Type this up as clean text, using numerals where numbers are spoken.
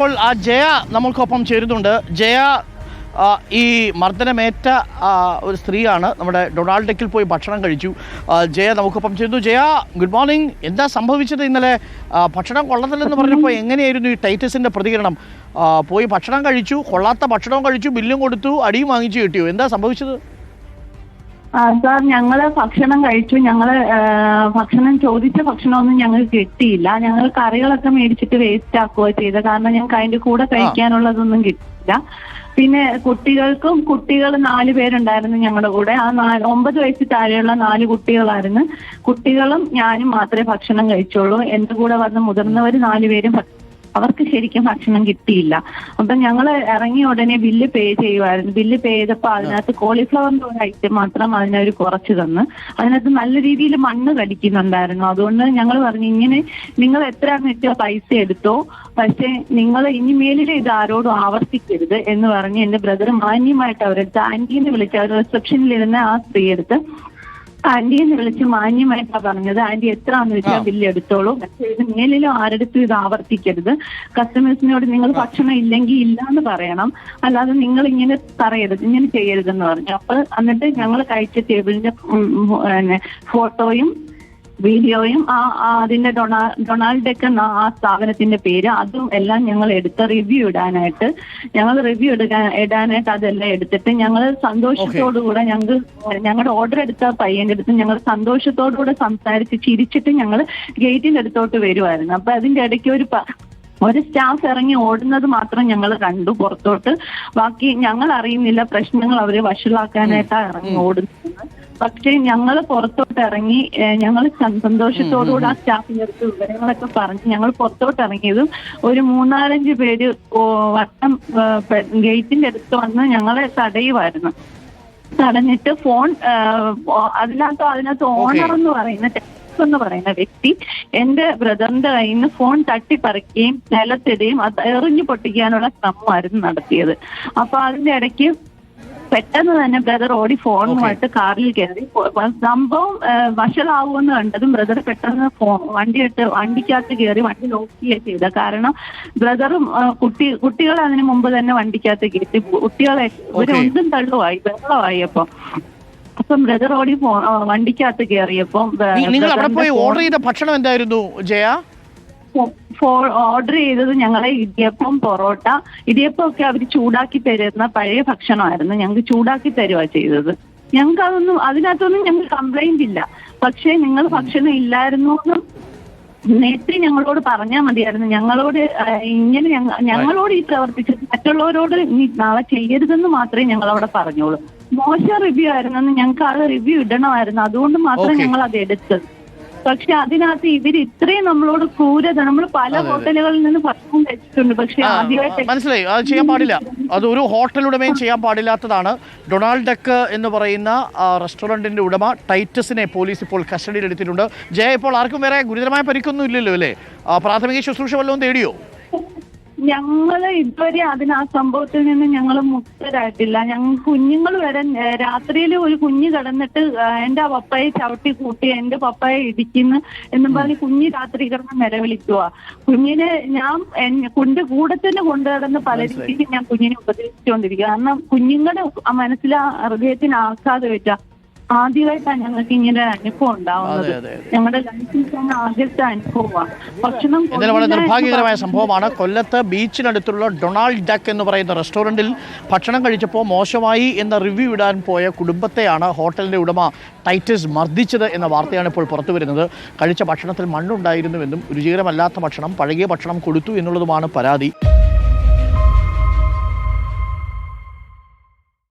ഇപ്പോൾ ജയ നമ്മൾക്കൊപ്പം ചേരുന്നുണ്ട്. ജയ ഈ മർദ്ദനമേറ്റ ഒരു സ്ത്രീയാണ്. നമ്മുടെ ഡൊണാൾഡ് ഡക്കിൽ പോയി ഭക്ഷണം കഴിച്ചു. ജയ നമുക്കൊപ്പം ചേരുന്നു. Jaya, good morning. എന്താ സംഭവിച്ചത് ഇന്നലെ? ഭക്ഷണം കൊള്ളത്തില്ലെന്ന് പറഞ്ഞപ്പോൾ എങ്ങനെയായിരുന്നു ഈ ടൈറ്റസിൻ്റെ പ്രതികരണം? പോയി ഭക്ഷണം കഴിച്ചു, കൊള്ളാത്ത ഭക്ഷണവും കഴിച്ചു, ബില്ലും കൊടുത്തു, അടിയും വാങ്ങിച്ചു കിട്ടിയോ? എന്താ സംഭവിച്ചത്? സാർ, ഞങ്ങള് ഭക്ഷണം കഴിച്ചു. ഭക്ഷണം ചോദിച്ച ഭക്ഷണമൊന്നും ഞങ്ങൾക്ക് കിട്ടിയില്ല. ഞങ്ങൾ കറികളൊക്കെ മേടിച്ചിട്ട് വേസ്റ്റ് ആക്കുകയോ ചെയ്തത്. കാരണം ഞങ്ങൾക്ക് അതിന്റെ കൂടെ കഴിക്കാനുള്ളതൊന്നും കിട്ടിയില്ല. പിന്നെ കുട്ടികൾ 4 പേരുണ്ടായിരുന്നു ഞങ്ങളുടെ കൂടെ. 9 വയസ്സിൽ താഴെയുള്ള 4 കുട്ടികളായിരുന്നു. കുട്ടികളും ഞാനും മാത്രമേ ഭക്ഷണം കഴിച്ചുള്ളൂ. എന്റെ കൂടെ വന്ന മുതിർന്നവർ 4 പേരും അവർക്ക് ശരിക്കും ഭക്ഷണം കിട്ടിയില്ല. അപ്പം ഞങ്ങൾ ഇറങ്ങിയ ഉടനെ ബില്ല് പേ ചെയ്യുമായിരുന്നു. ബില്ല് പേ ചെയ്തപ്പോൾ അതിനകത്ത് കോളിഫ്ലവറിന്റെ ഒരു ഐറ്റം മാത്രം അതിനവർ കുറച്ച് തന്ന്. അതിനകത്ത് നല്ല രീതിയിൽ മണ്ണ് കടിക്കുന്നുണ്ടായിരുന്നു. അതുകൊണ്ട് ഞങ്ങൾ പറഞ്ഞു, ഇങ്ങനെ നിങ്ങൾ എത്രയാണെന്ന് വെച്ചാൽ പൈസ എടുത്തോ, പക്ഷെ നിങ്ങൾ ഇനി മേലിൽ ഇത് ആരോടും ആവർത്തിക്കരുത് എന്ന് പറഞ്ഞ് എന്റെ ബ്രദർ മാന്യമായിട്ട് അവരെടുത്ത് ആന്റീനെ വിളിച്ച്, അവർ റിസപ്ഷനിലിരുന്ന ആ സ്ത്രീ എടുത്ത് ആന്റിയെന്ന് വിളിച്ച് മാന്യമായിട്ടാണ് പറഞ്ഞത്. ആന്റി എത്രയാണെന്ന് വെച്ചാൽ ബില്ല് എടുത്തോളൂ, പക്ഷേ ഇത് മേലിലും ആരെടുത്തും ഇത് ആവർത്തിക്കരുത്. കസ്റ്റമേഴ്സിനോട് നിങ്ങൾ ഭക്ഷണം ഇല്ലെങ്കിൽ ഇല്ലാന്ന് പറയണം, അല്ലാതെ നിങ്ങൾ ഇങ്ങനെ പറയരുത്, ഇങ്ങനെ ചെയ്യരുതെന്ന് പറഞ്ഞു. അപ്പോൾ എന്നിട്ട് ഞങ്ങൾ കഴിച്ച ടേബിളിന്റെ ഫോട്ടോയും വീഡിയോയും അതിന്റെ ഡൊണാൾഡ് ഡക്ക് എന്ന ആ സ്ഥാപനത്തിന്റെ പേര് അതും എല്ലാം ഞങ്ങൾ എടുത്ത് റിവ്യൂ ഇടാനായിട്ട് അതെല്ലാം എടുത്തിട്ട് ഞങ്ങൾ സന്തോഷത്തോടുകൂടെ ഞങ്ങളുടെ ഓർഡർ എടുത്ത പയ്യന്റെ അടുത്ത് ഞങ്ങൾ സന്തോഷത്തോടുകൂടെ സംസാരിച്ച് ചിരിച്ചിട്ട് ഞങ്ങൾ ഗേറ്റിന്റെ അടുത്തോട്ട് വരുമായിരുന്നു. അപ്പൊ അതിന്റെ ഇടയ്ക്ക് ഒരു സ്റ്റാഫ് ഇറങ്ങി ഓടുന്നത് മാത്രം ഞങ്ങൾ കണ്ടു പുറത്തോട്ട്. ബാക്കി ഞങ്ങൾ അറിയുന്നില്ല പ്രശ്നങ്ങൾ അവര് വഷളാക്കാനായിട്ടാണ് ഇറങ്ങി ഓടുന്നത്. പക്ഷേ ഞങ്ങൾ പുറത്തോട്ട് ഇറങ്ങി, ഞങ്ങൾ സന്തോഷത്തോടുകൂടി ആ സ്റ്റാഫിന്റെ അടുത്ത് വിവരങ്ങളൊക്കെ പറഞ്ഞ് ഞങ്ങൾ പുറത്തോട്ട് ഇറങ്ങിയതും ഒരു 3-4 പേര് വട്ടം ഗേറ്റിന്റെ അടുത്ത് വന്ന് ഞങ്ങളെ തടയുമായിരുന്നു. തടഞ്ഞിട്ട് അതിനകത്ത് ഓണർ എന്ന് പറയുന്ന വ്യക്തി എന്റെ ബ്രദറിന്റെ കയ്യിൽ നിന്ന് ഫോൺ തട്ടിപ്പറിക്കുകയും നിലത്തിടുകയും അത് എറിഞ്ഞു പൊട്ടിക്കാനുള്ള ശ്രമമായിരുന്നു നടത്തിയത്. അപ്പൊ അതിന്റെ ഇടയ്ക്ക് പെട്ടെന്ന് തന്നെ ബ്രദർ ഓടി ഫോണുമായിട്ട് കാറിൽ കയറി. സംഭവം വഷളാവുമെന്ന് കണ്ടതും ബ്രദർ പെട്ടെന്ന് വണ്ടിക്കകത്ത് കയറി വണ്ടി ലോക്ക് ചെയ്യുക ചെയ്ത. കാരണം ബ്രദറും കുട്ടികളെ അതിന് മുമ്പ് തന്നെ വണ്ടിക്കകത്ത് കയറ്റി. കുട്ടികളെ ഒരു ഒന്നും തള്ളുമായി, ബഹളമായി. അപ്പം ബ്രദർ ഓടി വണ്ടിക്കകത്ത് കയറിയപ്പോ നിങ്ങൾ അവിടെ പോയി ഓർഡർ ചെയ്ത ഭക്ഷണം എന്തായിരുന്നു ജയ? ഓർഡർ ചെയ്തത് ഞങ്ങളെ ഇടിയപ്പം, പൊറോട്ട. ഇടിയപ്പം ഒക്കെ അവർ ചൂടാക്കി തരുന്ന പഴയ ഭക്ഷണമായിരുന്നു. ഞങ്ങൾക്ക് ചൂടാക്കി തരുക ചെയ്തത്. ഞങ്ങൾക്ക് അതിനകത്തൊന്നും ഞങ്ങൾക്ക് കംപ്ലൈന്റ് ഇല്ല. പക്ഷെ നിങ്ങൾ ഭക്ഷണം ഇല്ലായിരുന്നു എന്നും നേരത്തെ ഞങ്ങളോട് പറഞ്ഞാൽ മതിയായിരുന്നു. ഞങ്ങളോട് ഈ പ്രവർത്തിച്ചത് മറ്റുള്ളവരോട് നാളെ ചെയ്യരുതെന്ന് മാത്രമേ ഞങ്ങൾ അവിടെ പറഞ്ഞോളൂ. മോശം റിവ്യൂ ആയിരുന്നെന്ന് ഞങ്ങൾക്ക് ആ റിവ്യൂ ഇടണമായിരുന്നു. അതുകൊണ്ട് മാത്രം ഞങ്ങൾ അത് എടുത്തത്. പക്ഷെ അതിനകത്ത് ഇവര് ഇത്രയും നമ്മളോട് ക്രൂരത, നമ്മൾ പല ഹോട്ടലുകളിൽ നിന്ന് ഭക്ഷണം കഴിച്ചിട്ടുണ്ട്. പക്ഷെ ആദ്യമായിട്ട് മനസ്സിലായി, അത് ചെയ്യാൻ പാടില്ല. അത് ഒരു ഹോട്ടലുടമയും ചെയ്യാൻ പാടില്ലാത്തതാണ്. ഡൊണാൾഡ് ഡക്ക് എന്ന് പറയുന്ന റെസ്റ്റോറൻറ്റിന്റെ ഉടമ ടൈറ്റസിനെ പോലീസ് ഇപ്പോൾ കസ്റ്റഡിയിലെടുത്തിട്ടുണ്ട്. ജയ, ഇപ്പോൾ ആർക്കും വേറെ ഗുരുതരമായ പരിക്കൊന്നും ഇല്ലല്ലോ അല്ലേ? പ്രാഥമിക ശുശ്രൂഷ വല്ലതും തേടിയോ? ഞങ്ങള് ഇതുവരെ ആ സംഭവത്തിൽ നിന്ന് ഞങ്ങൾ മുക്തരായിട്ടില്ല. ഞങ്ങൾ കുഞ്ഞുങ്ങൾ വരെ രാത്രിയിൽ ഒരു കുഞ്ഞ് കിടന്നിട്ട് എന്റെ പപ്പയെ ചവിട്ടി കൂട്ടി, എന്റെ പപ്പയെ ഇടിക്കുന്നു എന്നും പറഞ്ഞ് കുഞ്ഞ് രാത്രി കിടന്ന് നിലവിളിക്കുക. കുഞ്ഞിനെ ഞാൻ കൂടെ തന്നെ കൊണ്ടുകിടന്ന് പല രീതിക്ക് ഞാൻ കുഞ്ഞിനെ ഉപദേശിച്ചുകൊണ്ടിരിക്കുക. കാരണം കുഞ്ഞുങ്ങളുടെ മനസ്സിൽ ഹൃദയത്തിന് ആക്കാതെ വെച്ച ആദ്യമായിട്ടാണ് ഞങ്ങൾക്ക് ഇങ്ങനെ അനുഭവം ഉണ്ടാവുന്നത്. ഞങ്ങളുടെ ലൈഫിൽ തന്നെ ആദ്യത്തെ അനുഭവമാണ്. വളരെ നിർഭാഗ്യകരമായ സംഭവമാണ്. കൊല്ലത്ത് ബീച്ചിനടുത്തുള്ള ഡൊണാൾഡ് ഡക്ക് എന്ന് പറയുന്ന റെസ്റ്റോറൻറ്റിൽ ഭക്ഷണം കഴിച്ചപ്പോൾ മോശമായി എന്ന റിവ്യൂ ഇടാൻ പോയ കുടുംബത്തെയാണ് ഹോട്ടലിൻ്റെ ഉടമ ടൈറ്റസ് മർദ്ദിച്ചത് എന്ന വാർത്തയാണ് ഇപ്പോൾ പുറത്തു വരുന്നത്. കഴിച്ച ഭക്ഷണത്തിൽ മണ്ണുണ്ടായിരുന്നുവെന്നും രുചികരമല്ലാത്ത ഭക്ഷണം, പഴകിയ ഭക്ഷണം കൊടുത്തു എന്നുള്ളതുമാണ് പരാതി.